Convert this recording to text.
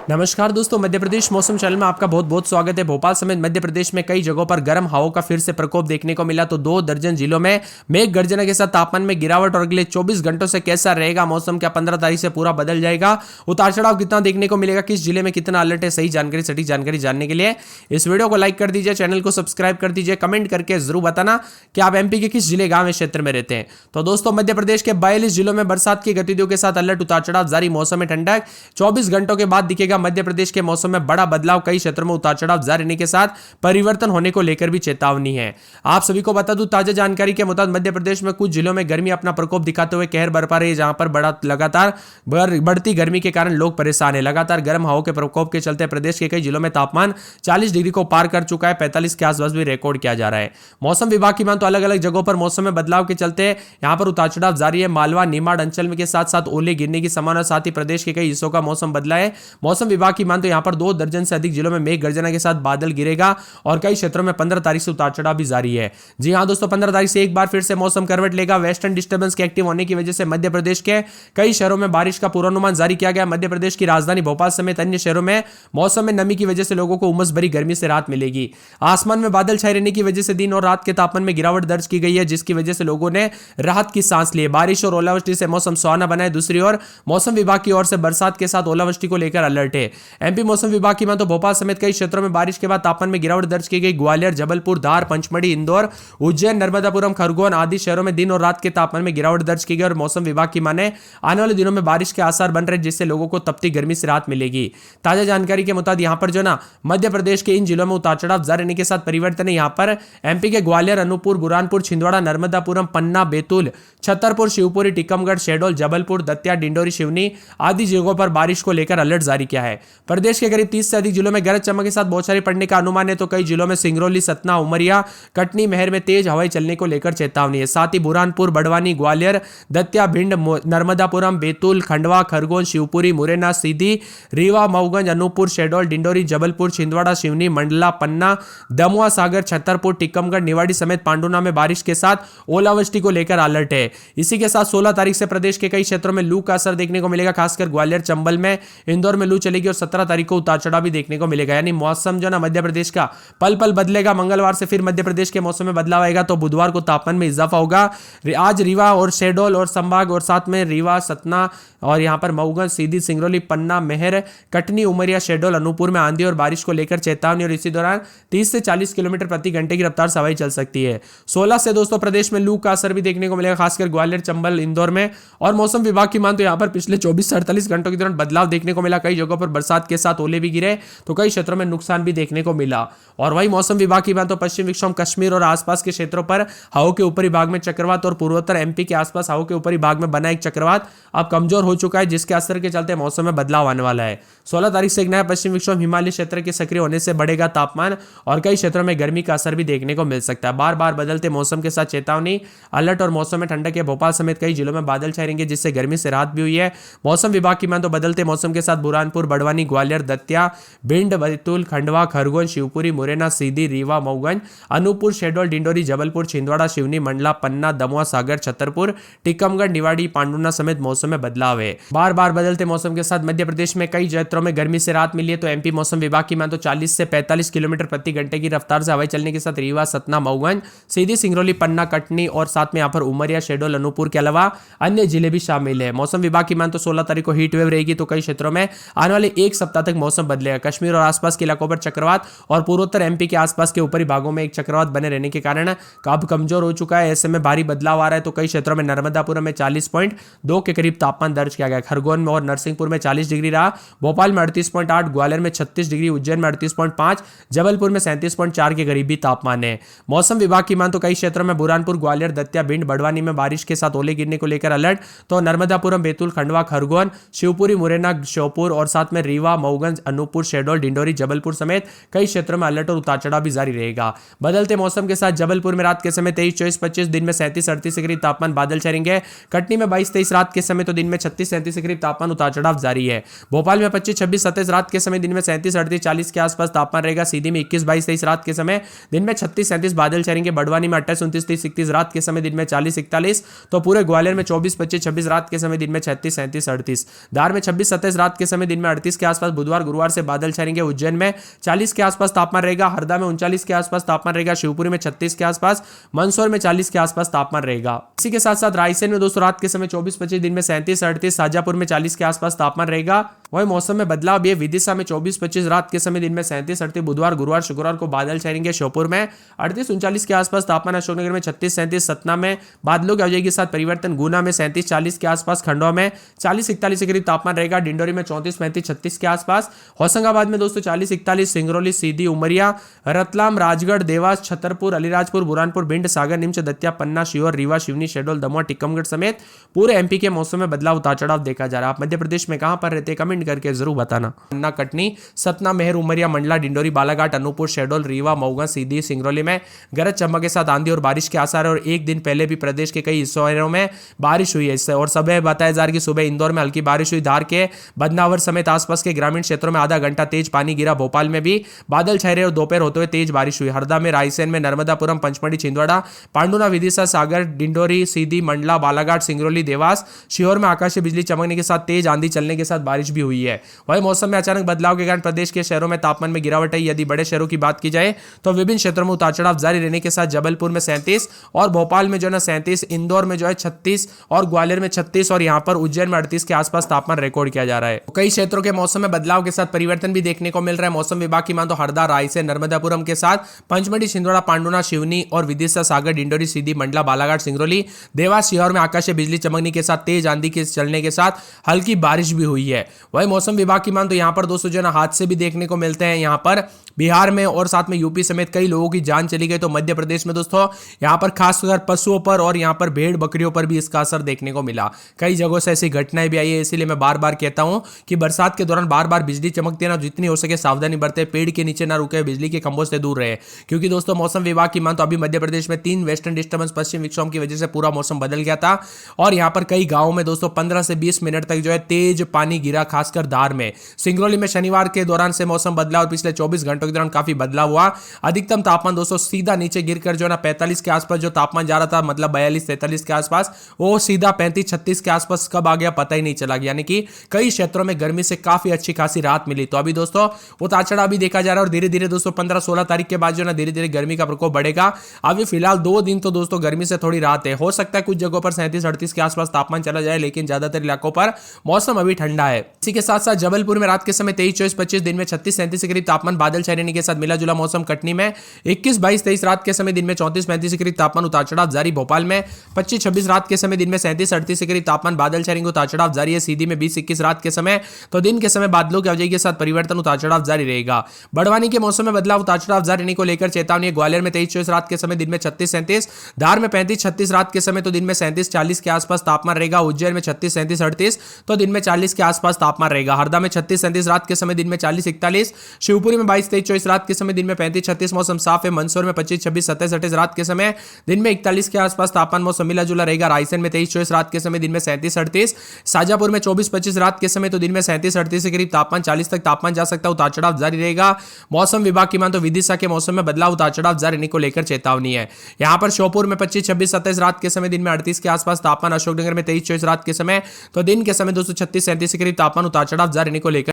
नमस्कार दोस्तों, मध्य प्रदेश मौसम चैनल में आपका बहुत बहुत स्वागत है। भोपाल समेत मध्य प्रदेश में कई जगहों पर गर्म हवाओं का फिर से प्रकोप देखने को मिला तो 2 दर्जन जिलों में मेघ गर्जना के साथ तापमान में गिरावट और अगले 24 घंटों से कैसा रहेगा मौसम, क्या 15 तारीख से पूरा बदल जाएगा, उतार चढ़ाव कितना देखने को मिलेगा, किस जिले में कितना अलर्ट है, सही जानकारी सटीक जानकारी जानने के लिए इस वीडियो को लाइक कर दीजिए, चैनल को सब्सक्राइब कर दीजिए, कमेंट करके जरूर बताना कि आप एमपी के किस जिले गांव क्षेत्र में रहते हैं। तो दोस्तों, मध्य प्रदेश के 42 जिलों में बरसात की गतिविधियों के साथ अलर्ट, उतार चढ़ाव जारी, मौसम में ठंडक 24 घंटों के बाद दिखेगा। मध्य प्रदेश के मौसम में बड़ा बदलाव, कई क्षेत्रों में उतार चढ़ाव जारी रहने के साथ परिवर्तन होने को लेकर भी चेतावनी है। आप सभी को बता दूं, ताजा जानकारी के मुताबिक मध्य प्रदेश में कुछ जिलों में गर्मी अपना प्रकोप दिखाते हुए कहर बरपा रही है, जहां पर लगातार बढ़ती गर्मी के कारण लोग परेशान है। लगातार गर्म हवाओं के प्रकोप के चलते प्रदेश के कई जिलों में तापमान 40 डिग्री को पार कर चुका है, 45 के आसपास भी रिकॉर्ड किया जा रहा है। मौसम विभाग की मान तो अलग अलग जगहों पर मौसम में बदलाव के चलते यहां पर उतार चढ़ाव जारी है। मालवा निमाड़ अंचल में के साथ साथ ओले गिरने की संभावना, साथ ही प्रदेश के कई हिस्सों का मौसम बदला है। मौसम विभाग की मान तो यहां पर 2 दर्जन से अधिक जिलों में मेघ गर्जना के साथ बादल गिरेगा और कई क्षेत्रों में 15 तारीख से उतार चढ़ाव भी जारी है। जी हां दोस्तों, 15 तारीख से एक बार फिर से मौसम करवट लेगा। वेस्टर्न डिस्टर्बेंस के एक्टिव होने की वजह से मध्य प्रदेश के कई शहरों में बारिश का पूर्वानुमान जारी किया गया। मध्य प्रदेश की राजधानी भोपाल समेत अन्य शहरों में मौसम में नमी की वजह से लोगों को उमस भरी गर्मी से राहत मिलेगी। आसमान में बादल छाए रहने की वजह से दिन और रात के तापमान में गिरावट दर्ज की गई है, जिसकी वजह से लोगों ने राहत की सांस ली। बारिश और ओलावृष्टि से मौसम सुहाना बना है। दूसरी ओर मौसम विभाग की ओर से बरसात के साथ ओलावृष्टि को लेकर अलर्ट है। एमपी मौसम विभाग की मान तो भोपाल समेत कई क्षेत्रों में बारिश के बाद तापमान में गिरावट दर्ज की गई। ग्वालियर, जबलपुर, धार, पंचमढ़ी, इंदौर, उज्जैन, नर्मदापुरम, खरगोन आदि शहरों में दिन और रात के तापमान में गिरावट दर्ज की गई और मौसम विभाग की माने आने वाले दिनों में बारिश के आसार बन रहे, जिससे लोगों को तपती गर्मी से राहत मिलेगी। ताजा जानकारी के मुताबिक यहां पर जो ना मध्य प्रदेश के इन जिलों में उतार चढ़ाव जारी रहने के साथ परिवर्तन है। यहां पर एमपी के ग्वालियर, अनूपपुर, बुरहानपुर, छिंदवाड़ा, नर्मदापुरम, पन्ना, बैतूल, छतरपुर, शिवपुरी, टीकमगढ़, शहडोल, जबलपुर, दतिया, डिंडोरी, सिवनी आदि जगहों पर बारिश को लेकर अलर्ट जारी किया है। प्रदेश के करीब 30 से अधिक जिलों में गरज चमक के साथ बौछारें पड़ने का अनुमान है, तो कई जिलों में सिंगरौली, सतना, उमरिया, कटनी, महर में तेज हवाएं चलने को लेकर चेतावनी है। साथ ही बुरहानपुर, बड़वानी, ग्वालियर, दतिया, भिंड, नर्मदापुरम, बैतूल, खंडवा, खरगोन, शिवपुरी, मुरैना, सीधी, रीवा, मऊगंज, अनूपपुर, शहडोल, डिंडोरी, जबलपुर, छिंदवाड़ा, सिवनी, मंडला, पन्ना, दमुआ, सागर, छतरपुर, टीकमगढ़, निवाड़ी समेत पांडुना में बारिश के साथ ओलावृष्टि को लेकर अलर्ट है। इसी के साथ 16 तारीख से प्रदेश के कई क्षेत्रों में लू का असर देखने को मिलेगा, खासकर ग्वालियर, चंबल में, इंदौर में लू चलेगी और 17 तारीख को उतार चढ़ाव भी देखने को मिलेगा। यानी मौसम जो ना मध्य प्रदेश का पल पल बदलेगा। मंगलवार से फिर मध्य प्रदेश के मौसम में बदलाव आएगा, तो बुधवार को तापमान में इजाफा होगा। आज रीवा और शहडोल और संभाग और साथ में रीवा, सतना और यहां पर मऊगंज, सीधी, सिंगरौली, पन्ना, मेहर, कटनी, उमरिया, शहडोल, अनूपपुर में आंधी और बारिश को लेकर चेतावनी और इसी दौरान 30 से 40 किलोमीटर प्रति घंटे की रफ्तार से हवाएं चल सकती है। 16 से दोस्तों प्रदेश में लू का असर भी देखने को मिलेगा, खासकर ग्वालियर, चंबल, इंदौर में। और मौसम विभाग की मान तो यहां पर पिछले 24 से 48 घंटों के दौरान बदलाव देखने को मिला। कई जगहों पर बरसात के साथ ओले भी गिरे, तो कई क्षेत्रों में नुकसान भी देखने को मिला। और वही मौसम विभाग की बात तो पश्चिम विक्षोभ कश्मीर और आसपास के क्षेत्रों पर हवाओं के ऊपरी भाग में चक्रवात और पूर्वोत्तर एमपी के आसपास हवाओं के ऊपरी भाग में बना एक चक्रवात अब कमजोर हो चुका है, जिसके असर के चलते मौसम में बदलाव आने वाला है। 16 तारीख से एक नया पश्चिम विक्षोभ हिमालय क्षेत्र के सक्रिय होने से बढ़ेगा तापमान और कई क्षेत्रों में गर्मी का असर भी देखने को मिल सकता है। बार बार बदलते मौसम के साथ चेतावनी, अलर्ट और मौसम में ठंडक है। भोपाल समेत कई जिलों में बादल छाए रहेंगे, जिससे गर्मी से राहत भी हुई है। मौसम विभाग की मान तो बदलते मौसम के साथ बुरहानपुर, बड़वानी, ग्वालियर, दतिया, भिंड, बैतूल, खंडवा, खरगोन, शिवपुरी, मुरैना, सीधी, रीवा, मऊगंज, अनूपपुर, शहडोल, डिंडोरी, जबलपुर, छिंदवाड़ा, सिवनी, मंडला, पन्ना, दमुआ, सागर, छतरपुर, टीकमगढ़, निवाड़ी, पांडुना समेत मौसम में बदलाव है। बार बार बदलते मौसम के साथ मध्य प्रदेश में कई क्षेत्रों में गर्मी से राहत मिली है, तो एमपी मौसम विभाग की मान तो 40 से 45 किलोमीटर प्रति घंटे की रफ्तार से हवाएं चलने के साथ रीवा, सतना, मऊगंज, सीधी, सिंगरौली, पन्ना, कटनी और साथ में यहां पर उमरिया, शहडोल, अनूपपुर के अलावा अन्य जिले भी शामिल है। मौसम विभाग की मान तो 16 तारीख को हीट वेव रहेगी, तो कई क्षेत्रों में आने वाले एक सप्ताह तक मौसम बदलेगा। कश्मीर और आसपास के इलाकों पर चक्रवात और पूर्वोत्तर एमपी के आसपास के ऊपरी भागों में एक चक्रवात बने रहने के कारण अब कमजोर हो चुका है। ऐसे में भारी बदलाव आ रहा है, तो कई क्षेत्रों में नर्मदापुरम में 40.2 के करीब तापमान दर्ज किया गया। खरगोन में और नरसिंहपुर में 40 डिग्री रहा, भोपाल में 38.8, ग्वालियर में 36 डिग्री, उज्जैन में 38.5, जबलपुर में 37.4 के करीब भी तापमान है। मौसम विभाग की मान तो कई क्षेत्रों में बुरहानपुर, ग्वालियर, दतिया, भिंड, बड़वानी में बारिश के साथ ओले गिरने को लेकर अलर्ट, तो नर्मदापुरम, बैतूल, खंडवा, खरगोन, शिवपुरी, मुरैना, श्योपुर और साथ में रीवा, मऊगंज, अनूपपुर, शहडोल, डिंडोरी, जबलपुर समेत कई क्षेत्रों में अलर्ट और उतार चढ़ाव भी जारी रहेगा। बदलते मौसम के साथ जबलपुर में रात के समय 23, 24, 25, दिन में 37-38 के करीब तापमान बादल छाएंगे। कटनी में 22-23 रात के समय, तो दिन में 36-37 के करीब तापमान उतार चढ़ाव जारी है। भोपाल में 25-26-27 रात के समय, दिन में 37-38-40 के आसपास तापमान रहेगा। सीधी में 21-22-23 रात के समय, दिन में 36-37 बादल छाएंगे। बड़वानी में 28-29-30-31 रात के समय, दिन में 40-41, तो पूरे ग्वालियर में 24-25-26 रात के समय, दिन में 36-37-38, धार में 26-27 रात के समय, दिन में 38 के आसपास, बुधवार गुरुवार से बादल छाएंगे, उज्जैन में 40 के आसपास तापमान रहेगा, हरदा में 39 के आसपास तापमान रहेगा, शिवपुरी में 36 के आसपास, मंदसौर में 40 के आसपास तापमान रहेगा। इसी के साथ साथ रायसेन में दोस्तों रात के समय 24-25, दिन में 37-38, शाजापुर में 40 के आसपास तापमान रहेगा। वही मौसम में बदलाव भी है, विदिशा में 24-25, रात के समय, दिन में 37-38, बुधवार गुरुवार शुक्रवार को बादल छाएंगे, श्योपुर में 38-39 के आसपास तापमान, अशोकनगर में 36-37, सतना में बादलों की आवाजाही के साथ परिवर्तन, गुना में 37-40 के आसपास, खंडवा में 40-41 के करीब तापमान रहेगा, डिंडोरी में 34-35-36 के आसपास, होशंगाबाद में दोस्तों 40-41, सिंगरौली, सीधी, उमरिया, रतलाम, राजगढ़, देवास, छतरपुर, अलीराजपुर, बुरहानपुर, भिंड, सागर, नीमच, दतिया, पन्ना, शिवहर, रीवा, शिवनी, शहडोल, दमोह, टीकमगढ़ समेत पूरे एमपी के मौसम में बदलाव उतार चढ़ाव देखा जा रहा है। आप मध्य प्रदेश में कहां पर रहते हैं कमेंट करके जरूर बताना। पन्ना, कटनी, सतना, मेहर, उमरिया, मंडला, डिंडोरी, बालाघाट, अनूपपुर, शहडोल, रीवा, मऊगा, सीधी, सिंगरौली में गरज चमक के साथ आंधी और बारिश के आसार है और एक दिन पहले भी प्रदेश के कई हिस्सों में बारिश हुई है। इससे और सुबह बताया जा रहा है कि सुबह इंदौर में हल्की बारिश हुई, धार के बदनावर समेत आसपास के ग्रामीण क्षेत्रों में आधा घंटा तेज पानी गिरा, भोपाल में भी बादल छाए रहे और दोपहर होते हुए तेज बारिश हुई, हरदा में, रायसेन में, नर्मदापुरम, पंचमढ़ी, छिंदवाड़ा, पांडुना, विदिशा, सागर, डिंडोरी, सीधी, मंडला, बालाघाट, सिंगरौली, देवास, शिवहर में आकाशीय बिजली चमकने के साथ तेज आंधी चलने के साथ बारिश भी हुई है। वही मौसम में अचानक बदलाव के कारण प्रदेश के शहरों में तापमान में गिरावट आई। यदि बड़े शहरों की बात की जाए तो विभिन्न क्षेत्रों में उतार चढ़ाव जारी रहने के साथ जबलपुर में 37 और भोपाल में जो है 37, इंदौर में जो है 36 और ग्वालियर में 36 और यहां पर उज्जैन में 38 के आसपास तापमान रिकॉर्ड किया जा रहा है। कई क्षेत्रों के मौसम में बदलाव के साथ परिवर्तन भी देखने को मिल रहा है। मौसम विभाग की मान तो हरदा, रायसेन, नर्मदापुरम के साथ पंचमढ़ी, छिंदवाड़ा, पांडुना, शिवनी और विदिशा, सागर, डिंडोरी, सीधी, मंडला, बालाघाट, सिंगरौली, देवास, शिवहर में आकाशीय बिजली चमकने के साथ तेज आंधी के चलने के साथ हल्की बारिश भी हुई है। वही मौसम विभाग की मान तो यहां पर दोस्तों जो है हादसे भी देखने को मिलते हैं। यहां पर बिहार में और साथ में यूपी समेत कई लोगों की जान चली गई। तो मध्य प्रदेश में दोस्तों यहां पर खासकर पशुओं पर और यहां पर भेड़ बकरियों पर भी इसका असर देखने को मिला। कई जगहों से ऐसी घटनाएं भी आई है। इसीलिए मैं बार बार कहता हूं कि बरसात के दौरान बार बार बिजली चमकती है ना, जितनी हो सके सावधानी बरते, पेड़ के नीचे ना रुके, बिजली के खंभों से दूर रहे। क्योंकि दोस्तों मौसम विभाग की मान तो अभी मध्य प्रदेश में 3 वेस्टर्न डिस्टर्बेंस पश्चिम विक्षोभ की वजह से पूरा मौसम बदल गया था और यहां पर कई गांवों में दोस्तों 15 से 20 मिनट तक जो है तेज पानी गिरा, खासकर धार में। सिंगरौली में शनिवार के दौरान से मौसम बदला और पिछले 24 घंटों के दौरान काफी बदलाव हुआ। अधिकतम तापमान दोस्तों सीधा नीचे गिरकर जो है ना 45 के आसपास जो तापमान जा रहा था, मतलब 42-43 के आसपास, वो सीधा 35-36 के आसपास कब आ गया पता ही नहीं चला। यानी कि कई क्षेत्रों में गर्मी से काफी अच्छी खासी राहत मिली। तो अभी दोस्तों उतार चढ़ाव भी देखा जा रहा है और धीरे धीरे दोस्तों 15-16 तारीख के बाद जो ना धीरे धीरे गर्मी का प्रकोप बढ़ेगा। अभी फिलहाल 2 दिन तो दोस्तों गर्मी से थोड़ी राहत है। हो सकता है कुछ जगहों पर 37-38 के आसपास तापमान चला जाए, लेकिन ज्यादातर इलाकों पर मौसम अभी ठंडा है। इसी के साथ साथ जबलपुर में रात के समय 23-24-25, दिन में 36-37 के करीब तापमान, बादल छाए रहने के साथ मिला जुला मौसम। कटनी में 21-22-23 रात के समय, दिन में 34-35 के करीब तापमान, उतार चढ़ाव जारी। भोपाल में 25-26 रात के समय, दिन में 37-38 के करीब तापमान, बादल छाए रहेंगे, उतार चढ़ाव जारी है। सीधी में 20-21 रात के समय, तो दिन के समय बादलों की आवाजाही के साथ परिवर्तन, उतार चढ़ाव जारी रहेगा। बड़वानी के मौसम में बदलाव, उतार चढ़ाव जारी रहने को लेकर चेतावनी। ग्वालियर में 23-24 रात के समय, दिन में 36-37, धार में 35-36 रात के समय, तो दिन में 37-40 के आसपास तापमान रहेगा। उज्जैन में 36-37-38, तो दिन में 40 के आसपास तापमान रहेगा। हरदा में 36-37 रात के समय, दिन में 40-41, शिवपुरी में 22-23-24 रात के समय, दिन में 35-36, मौसम साफ है। मंदसौर में 25-26-27-28 रात के समय, दिन में 41 के आसपास तापमान, मौसम मिला जुला रहेगा। रायसेन में 23-24 रात के समय, दिन में 37-38, शाजापुर में 24-25 रात के समय, तो दिन में 37-38 के करीब तापमान, 40 तक तापमान जा सकता है, उतार चढ़ाव जारी रहेगा। मौसम विभाग की मान तो विदिशा के मौसम में बदलाव, उतार चढ़ाव जारी रहने को लेकर चेतावनी है। यहां पर श्योपुर में 25-26-27 रात के समय, दिन में 38 के आसपास तापमान। अशोकनगर में 23-24 रात के समय, तो दिन के समय 236-37 के करीब तापमान, उतार चढ़ाव जारी रहने को लेकर